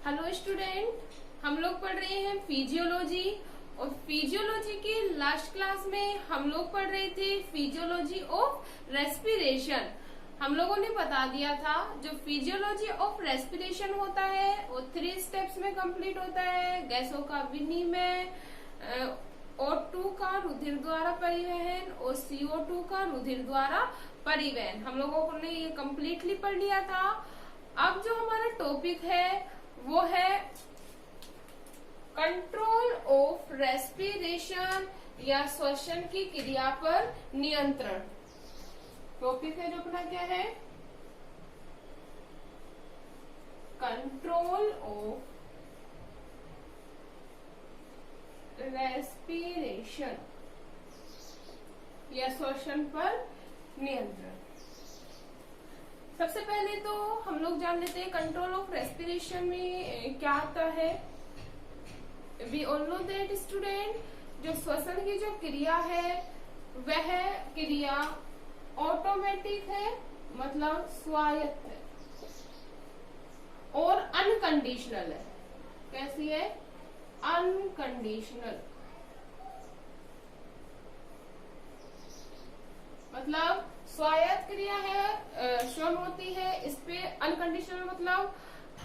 Hello student, हम लोग पढ़ रहे हैं फिजियोलॉजी। और फिजियोलॉजी की लास्ट क्लास में हम लोग पढ़ रहे थे फिजियोलॉजी ऑफ रेस्पिरेशन। हम लोगों ने बता दिया था जो फिजियोलॉजी ऑफ रेस्पिरेशन होता है वो 3 स्टेप्स में कंप्लीट होता है। गैसों का विनिमय, O2 का रुधिर द्वारा परिवहन और CO2 का रुधिर द्वारा परिवहन। हम लोगों ने ये कम्प्लीटली पढ़ लिया था। अब जो हमारा टॉपिक है वो है कंट्रोल ऑफ रेस्पिरेशन या श्वसन की क्रिया पर नियंत्रण। टॉपिक है जो अपना क्या है, कंट्रोल ऑफ रेस्पिरेशन या श्वसन पर नियंत्रण। सबसे पहले तो हम लोग जान लेते हैं कंट्रोल ऑफ रेस्पिरेशन में क्या आता है। We all know that student, जो श्वसन की जो क्रिया है वह क्रिया ऑटोमेटिक है, मतलब स्वायत्त है और अनकंडीशनल है। कैसी है? अनकंडीशनल, मतलब स्वायत्त क्रिया है, स्वयं होती है। इस पे अनकंडीशनल मतलब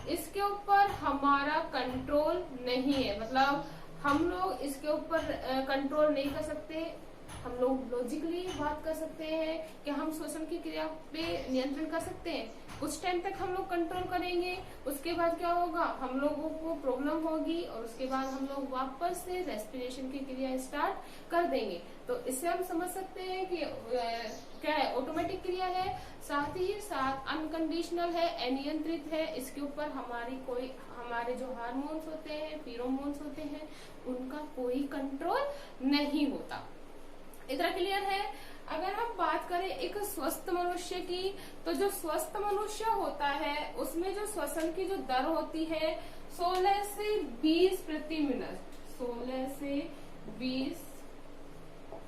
इसके ऊपर हमारा कंट्रोल नहीं है, मतलब हम लोग इसके ऊपर कंट्रोल नहीं कर सकते। हम लोग लॉजिकली बात कर सकते हैं कि हम श्वसन की क्रिया पे नियंत्रण कर सकते हैं। कुछ टाइम तक हम लोग कंट्रोल करेंगे, उसके बाद क्या होगा, हम लोगों को प्रॉब्लम होगी और उसके बाद हम लोग वापस से रेस्पिरेशन की क्रिया स्टार्ट कर देंगे। तो इससे हम समझ सकते हैं कि क्या है, ऑटोमेटिक क्रिया है, साथ ही साथ अनकंडीशनल है, अनियंत्रित है। इसके ऊपर हमारे जो हार्मोन्स होते हैं, फीरोमोन्स होते हैं, उनका कोई कंट्रोल नहीं होता। इतना क्लियर है। अगर हम बात करें एक स्वस्थ मनुष्य की, तो जो स्वस्थ मनुष्य होता है उसमें जो श्वसन की जो दर होती है 16 से 20 प्रति मिनट, 16 से 20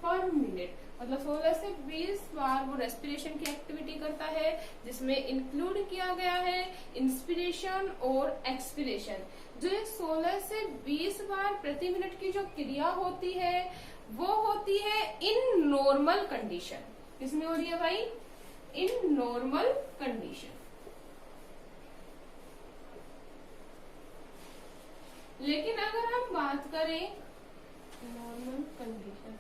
पर मिनट, मतलब 16 से 20 बार वो रेस्पिरेशन की एक्टिविटी करता है, जिसमें इंक्लूड किया गया है इंस्पिरेशन और एक्सपिरेशन। जो 16 से 20 बार प्रति मिनट की जो क्रिया होती है वो होती है इन नॉर्मल कंडीशन। किसमें हो रही है भाई? In normal condition. लेकिन अगर हम बात करें नॉर्मल कंडीशन,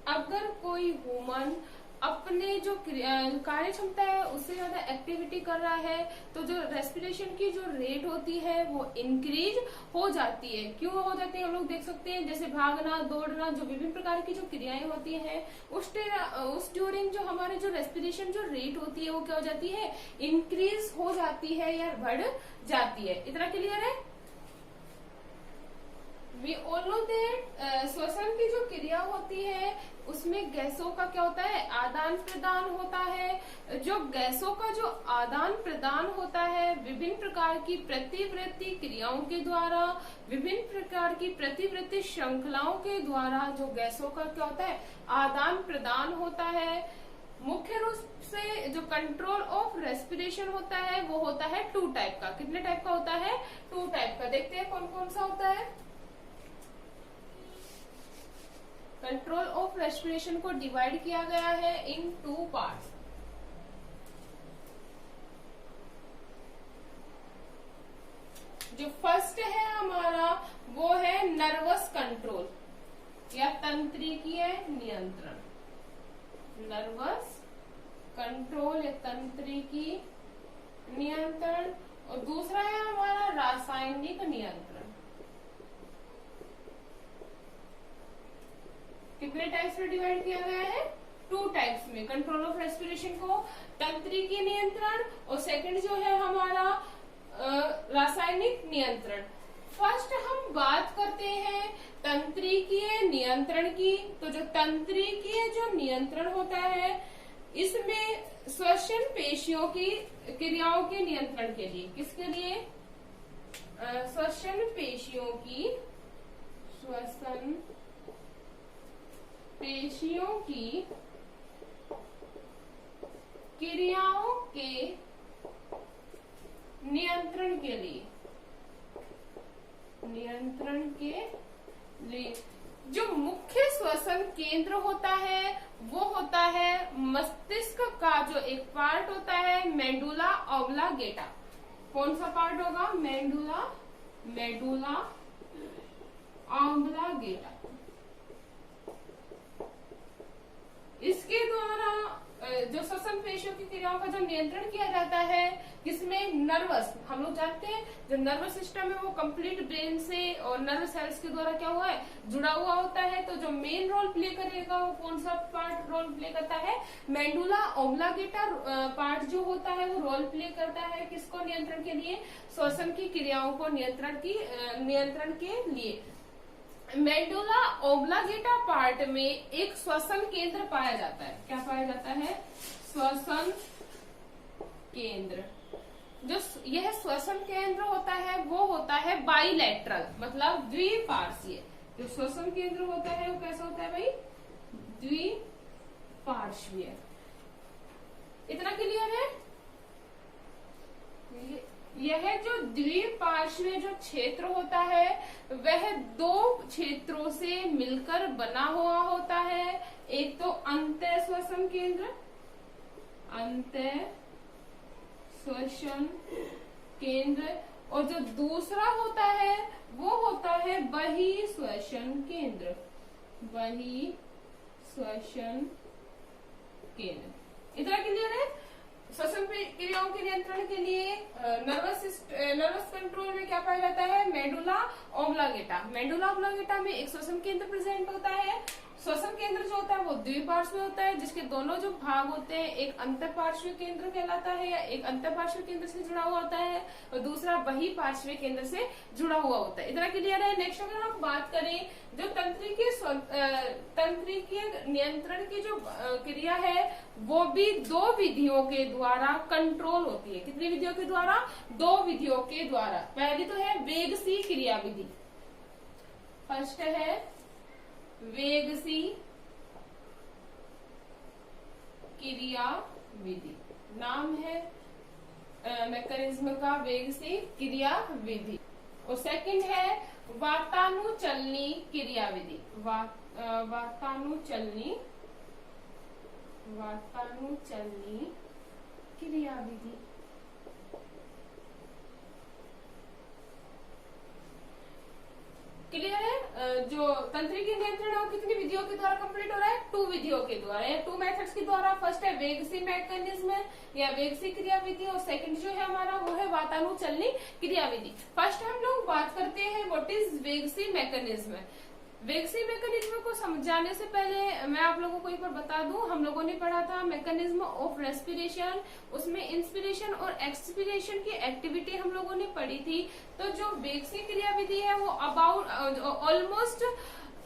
अगर कोई ह्यूमन अपने जो कार्य क्षमता है उससे ज्यादा एक्टिविटी कर रहा है, तो जो रेस्पिरेशन की जो रेट होती है वो इंक्रीज हो जाती है। क्यों हो जाती है? हम लोग देख सकते हैं, जैसे भागना, दौड़ना, जो विभिन्न प्रकार की जो क्रियाएं होती हैं उस ड्यूरिंग जो हमारे जो रेस्पिरेशन जो रेट होती है वो क्या हो जाती है, इंक्रीज हो जाती है या बढ़ जाती है। इतना क्लियर है? We all know that श्वसन की जो क्रिया होती है उसमें गैसों का क्या होता है, आदान प्रदान होता है। जो गैसों का जो आदान प्रदान होता है विभिन्न प्रकार की प्रतिवृत्ति क्रियाओं के द्वारा, विभिन्न प्रकार की प्रतिवृत्ति श्रृंखलाओं के द्वारा जो गैसों का क्या होता है, आदान प्रदान होता है। मुख्य रूप से जो कंट्रोल ऑफ रेस्पिरेशन होता है वो होता है 2 टाइप का। कितने टाइप का होता है? 2 टाइप का। देखते हैं कौन कौन सा होता है। कंट्रोल ऑफ रेस्पिरेशन को डिवाइड किया गया है इन 2 पार्ट्स। जो फर्स्ट है हमारा वो है नर्वस कंट्रोल या तंत्रिकीय नियंत्रण। नर्वस कंट्रोल या तंत्रिकी नियंत्रण। और दूसरा है हमारा रासायनिक नियंत्रण। कितने टाइप्स में डिवाइड किया गया है? 2 टाइप्स में। कंट्रोल ऑफ रेस्पिरेशन को तंत्रिकीय नियंत्रण और सेकंड जो है हमारा रासायनिक नियंत्रण। फर्स्ट हम बात करते हैं तंत्रिकीय नियंत्रण की। तो जो तंत्रिकीय जो नियंत्रण होता है इसमें श्वसन पेशियों की क्रियाओं के नियंत्रण के लिए, किसके लिए? श्वसन पेशियों की, श्वसन पेशियों की क्रियाओं के नियंत्रण के लिए जो मुख्य श्वसन केंद्र होता है वो होता है मस्तिष्क का जो एक पार्ट होता है मेडुला ऑब्लांगेटा। कौन सा पार्ट होगा? Medulla oblongata. इसके द्वारा जो श्वसन पेशियों की क्रियाओं का जो नियंत्रण किया जाता है, जिसमें नर्वस, हम लोग जानते हैं जो नर्वस सिस्टम है वो कंप्लीट ब्रेन से और नर्व सेल्स के द्वारा क्या हुआ है, जुड़ा हुआ होता है। तो जो मेन रोल प्ले करेगा वो कौन सा पार्ट रोल प्ले करता है? मेडुला ऑब्लांगेटा पार्ट जो होता है वो रोल प्ले करता है किसको नियंत्रण के लिए? श्वसन की क्रियाओं को नियंत्रण के लिए। मेडुला ऑब्लांगेटा पार्ट में एक श्वसन केंद्र पाया जाता है। क्या पाया जाता है? श्वसन केंद्र। जो यह श्वसन केंद्र होता है वो होता है बाइलेटरल, मतलब द्विपार्श्वीय। जो श्वसन केंद्र होता है वो कैसा होता है भाई? द्विपार्श्वीय। इतना क्लियर है? यह जो द्विपार्श्वीय जो क्षेत्र होता है वह दो क्षेत्रों से मिलकर बना हुआ होता है। एक तो अंतः श्वसन केंद्र, अंतः श्वसन केंद्र, और जो दूसरा होता है वो होता है बहिः श्वसन केंद्र, बहिः श्वसन केंद्र। इतना क्लियर है? श्वसन क्रियाओं के नियंत्रण के लिए नर्वस कंट्रोल में क्या पाया जाता है? Medulla oblongata. मेडुला ऑब्लांगेटा में एक श्वसन केंद्र प्रेजेंट होता है। श्वसन केंद्र जो होता है वो द्विपार्श्वीय होता है, जिसके दोनों जो भाग होते हैं, एक अंतःपार्श्वीय केंद्र कहलाता है या एक अंतःपार्श्वीय केंद्र से जुड़ा हुआ होता है और दूसरा बहिःपार्श्वीय केंद्र से जुड़ा हुआ होता है। इतना क्लियर है? नेक्स्ट अगर हम बात करें जो तंत्रिकीय नियंत्रण की जो क्रिया है वो भी दो विधियों के द्वारा कंट्रोल होती है। कितनी विधियों के द्वारा? दो विधियों के द्वारा। पहली तो है वेगसी क्रिया विधि। फर्स्ट है वेगसी क्रिया विधि, नाम है मैकेनिज्म का वेगसी क्रिया विधि। और सेकंड है वातानुचलनी क्रिया विधि। वातानुचलनी क्रिया विधि। क्लियर है? जो तंत्रिकीय नियंत्रण है वो कितनी विधियों के द्वारा कंप्लीट हो रहा है? 2 विधियों के द्वारा या 2 मेथड्स के द्वारा। फर्स्ट है वेगसी मैकेनिज्म या वेगसी क्रिया विधि और सेकंड जो है हमारा वो है वातानुचलनी क्रिया विधि। फर्स्ट हम लोग बात करते हैं व्हाट इज वेगसी मैकेनिज्म। वेगसी मैकेनिज्म को समझाने से पहले मैं आप लोगों को एक बार बता दूं, हम लोगों ने पढ़ा था मैकेनिज्म ऑफ रेस्पिरेशन, उसमें इंस्पिरेशन और एक्सपिरेशन की एक्टिविटी हम लोगों ने पढ़ी थी। तो जो वेगसी क्रिया विधि है वो अबाउट ऑलमोस्ट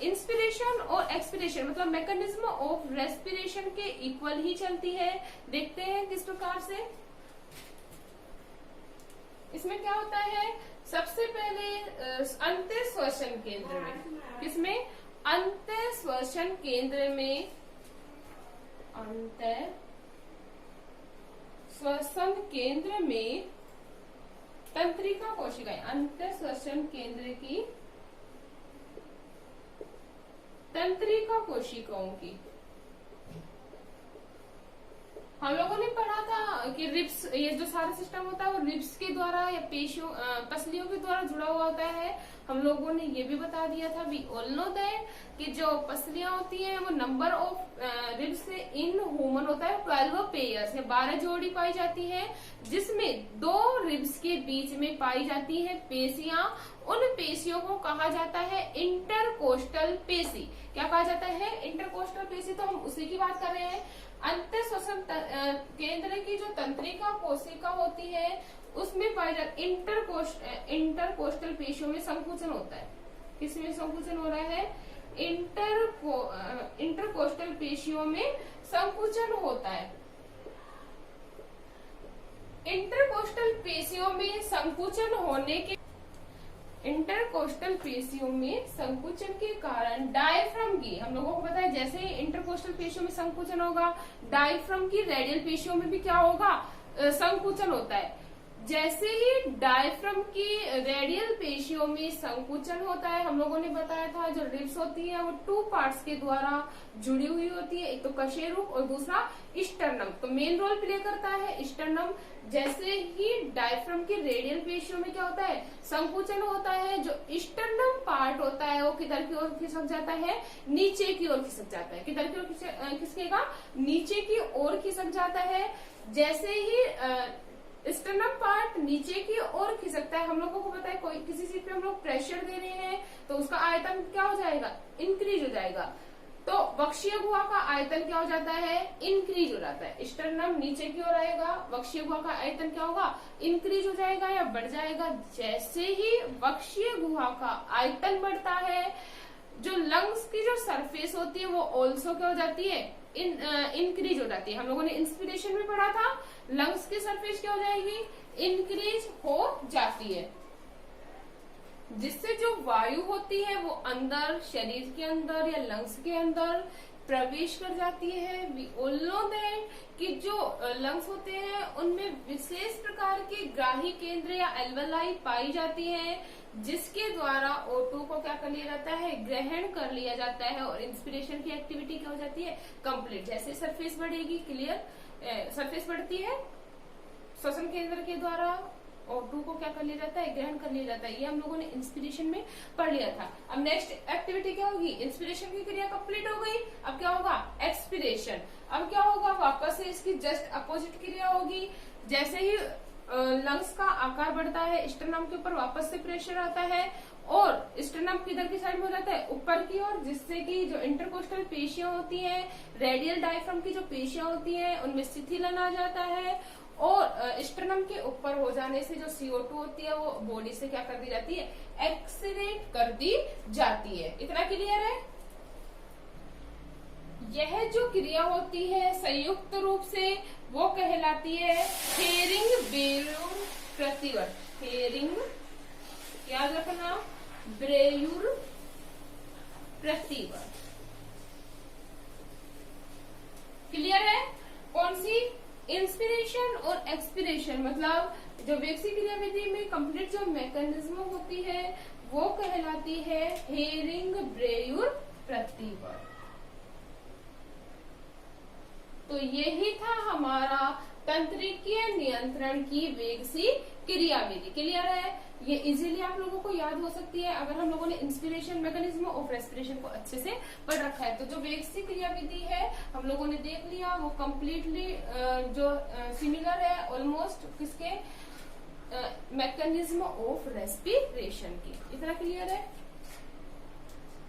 इंस्पिरेशन और एक्सपिरेशन मतलब मैकेनिज्म ऑफ रेस्पिरेशन के इक्वल ही चलती है। देखते हैं किस प्रकार से। इसमें क्या होता है? सबसे पहले अंतः श्वसन केंद्र में, किसमें? अंतः श्वसन केंद्र में, अंतः श्वसन केंद्र में तंत्रिका कोशिकाएं, अंतः श्वसन केंद्र की तंत्रिका कोशिकाओं की हम लोगों ने पढ़ा था कि रिब्स, ये जो सारा सिस्टम होता है वो रिब्स के द्वारा या पेशियों पसलियों के द्वारा जुड़ा हुआ होता है। हम लोगों ने ये भी बता दिया था वी ऑल नो दैट कि जो पसलियां होती हैं वो नंबर ऑफ रिब्स से इन ह्यूमन होता है 12 पेयर्स या 12 जोड़ी पाई जाती है, जिसमें 2 रिब्स के बीच में पाई जाती है पेशियां। उन पेशियों को कहा जाता है इंटरकोस्टल पेशी। क्या कहा जाता है? इंटरकोस्टल पेशी। तो हम उसी की बात कर रहे हैं। अंतः श्वसन केंद्र की जो तंत्रिका कोशिका होती है उसमें पाई जाती इंटरकोस्टल पेशियों में संकुचन होता है। किसमें संकुचन हो रहा है? इंटरकोस्टल पेशियों में संकुचन होता है। इंटरकोस्टल पेशियों में संकुचन होने के इंटरकोस्टल पेशियों में संकुचन के कारण डायफ्राम की, हम लोगों को पता है जैसे ही इंटरकोस्टल पेशियों में संकुचन होगा डायफ्राम की रेडियल पेशियों में भी क्या होगा? संकुचन होता है। जैसे ही डायफ्राम की रेडियल पेशियों में संकुचन होता है, हम लोगों ने बताया था जो रिब्स होती है वो 2 पार्ट्स के द्वारा जुड़ी हुई होती है, एक तो कशेरुक और दूसरा स्टर्नम। तो मेन रोल प्ले करता है स्टर्नम। जैसे ही डायफ्राम की रेडियल पेशियों में क्या होता है, संकुचन होता है, जो स्टर्नम पार्ट होता है वो किधर की ओर खिसक जाता है, नीचे की ओर खिसक जाता है। किधर की ओर खिसकेगा, नीचे की ओर खिसक जाता है। जैसे ही स्टर्नम पार्ट नीचे की ओर खिसकता है, हम लोगों को पता है कोई किसी चीज पे हम लोग प्रेशर दे रहे हैं तो उसका आयतन क्या हो जाएगा, इंक्रीज हो जाएगा। तो वक्षीय गुहा का आयतन क्या हो जाता है, इंक्रीज हो जाता है। स्टर्नम नीचे की ओर आएगा, वक्षीय गुहा का आयतन क्या होगा, इंक्रीज हो जाएगा या बढ़ जाएगा। जैसे ही वक्षीय गुहा का आयतन बढ़ता है, जो लंग्स की जो सरफेस होती है वो ऑल्सो क्या हो जाती है, इंक्रीज हो जाती है। हम लोगों ने इंस्पिरेशन में पढ़ा था, लंग्स की सरफेस क्या हो जाएगी, इंक्रीज हो जाती है, जिससे जो वायु होती है वो अंदर, शरीर के अंदर या लंग्स के अंदर प्रवेश कर जाती है। वी ऑल नो दैट कि जो लंग्स होते हैं उनमें विशेष प्रकार के ग्राही केंद्र या एल्वेलाई पाई जाती है, जिसके द्वारा O2 को क्या कर लिया जाता है, ग्रहण कर लिया जाता है और इंस्पिरेशन की एक्टिविटी क्या हो जाती है, कंप्लीट। जैसे सरफेस बढ़ेगी, क्लियर सरफेस बढ़ती है, श्वसन केंद्र के द्वारा O2 को क्या कर लिया जाता है, ग्रहण कर लिया जाता है। ये हम लोगों ने इंस्पिरेशन में पढ़ लिया था। अब नेक्स्ट एक्टिविटी क्या होगी, इंस्पिरेशन की क्रिया कंप्लीट हो गई, अब क्या होगा, एक्सपिरेशन। अब क्या होगा, वापस से इसकी जस्ट अपोजिट क्रिया होगी। जैसे ही लंग्स का आकार बढ़ता है, स्टर्नम के ऊपर वापस से प्रेशर आता है और स्टर्नम किधर की साइड में हो जाता है, ऊपर की ओर, जिससे कि जो इंटरकोस्टल पेशियां होती हैं, रेडियल डायफ्राम की जो पेशियां होती हैं उनमें शिथिलन आ जाता है और स्टर्नम के ऊपर हो जाने से जो CO2 होती है वो बॉडी से क्या कर दी जाती है, एक्सीडेट कर दी जाती है। इतना क्लियर है। यह जो क्रिया होती है संयुक्त रूप से वो कहलाती है हेरिंग ब्रेयूर प्रतिवर्त। हेरिंग याद रखना, ब्रेयूर प्रतिवर्त। क्लियर है। कौन सी, इंस्पिरेशन और एक्सपिरेशन, मतलब जो वेक्सी क्रिया विधि में कंप्लीट जो मैकेनिज्म होती है वो कहलाती है हेरिंग ब्रेयूर प्रतिवर्त। तो यही था हमारा तंत्रिकीय नियंत्रण की वेगसी क्रिया विधि। क्लियर है। ये इजीली आप लोगों को याद हो सकती है अगर हम लोगों ने इंस्पिरेशन मैकेनिज्म ऑफ रेस्पिरेशन को अच्छे से पढ़ रखा है। तो जो वेगसी क्रिया विधि है हम लोगों ने देख लिया, वो कम्प्लीटली जो सिमिलर है ऑलमोस्ट किसके, मैकेनिज्म ऑफ रेस्पिरेशन की। इतना क्लियर है।